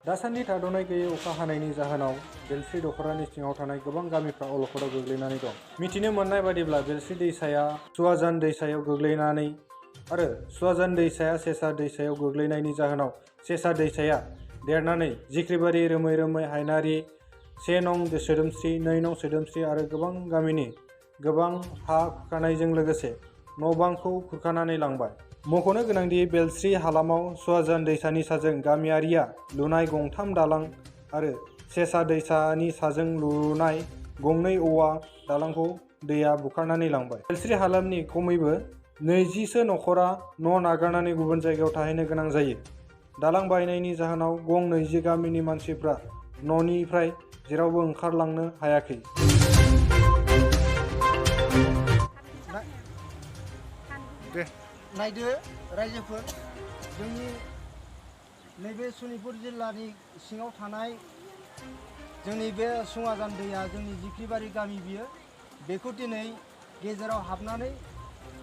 दासान्दि थाद'नाय गैयै अखा हानायनि जाहोनाव बेलस्रि दख'रानि सिङाव थानाय गोबां गामिफ्रा अलखदाव गोग्लैनानै दं। मिथिनो मोननाय बादिब्ला बेलस्रि दैसाया सुवाजान दैसायाव गोग्लैनानै आरो सुवाजान दैसाया सेसा दैसायाव गोग्लैनायनि जाहोनाव सेसा दैसाया देरनानै जिख्रिबारि, रोमै रोमै, हायनारि, 1 नं सोदोमस्रि, 2 नं सोदोमस्रि आरो गोबां गामिनि गोबां हा खुरखानायजों लोगोसे न'-बांखौ खुरखानानै लांबाय। मख'नो गोनांदि बेलस्रि हालामाव सुवाजान दैसानि साजों गामियारिया लुनाय गंथाम दालां आरो सेसा दैसानि साजों लुनाय गंनै औवा दालांखौ दैया बुखारनानै लांबाय। बेलस्रि हालामनि खमैबो 20सो नखरा न' नागारनानै गुबुन जायगायाव थाहैनो गोनां जायो। दालां बायनायनि जाहोनाव गं 20 गामिनि मानसिफ्रा न'निफ्राय जेरावबो ओंखारलांनो हायाखै। नायदो रायजोफोर, जोंनि नैबे सनितपुर जिल्लानि सिङाव थानाय जोंनि बे सुवाजान दैया जोंनि जिख्रिबारि गामि बियो, बेखौ दिनै गेजेराव हाबनानै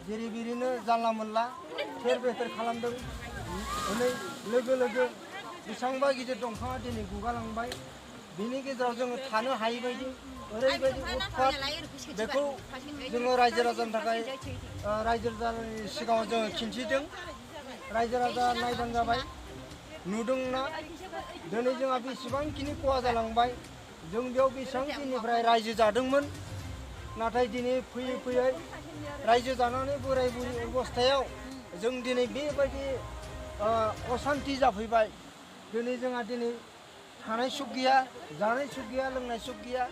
जेरैबिरिनो जानला मोनला थेर बेथेर खालामदों। दिनै लोगो लोगो बेसेबांबा गिदिर दंफाङा दिनै गुगालांबाय। बिनि गेजेराव जोङो थानो हायै बायदि ओरैबायदि उत्पात, बेखौ जोङो रायजो राजानि थाखाय रायजो राजानि सिगाङाव जोङो खिन्थिदों। रायजो राजा नायबानो जाबाय, नुदोंना दिनै जोंहा बेसेबांखिनि खहा जालांबाय। जों बेयाव बेसेबां दिननिफ्राय रायजो जादोंमोन, नाथाय दिनै फैयै फैयै रायजो जानानै बोराय बुरि अबस्थायाव जों दिनै बेबायदि असान्ति जाफैबाय। दिनै जोंहा दिनै थानाय सुख गैया, जानाय सुख गैया, लोंनाय सुख गैया,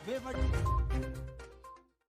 बेबायदि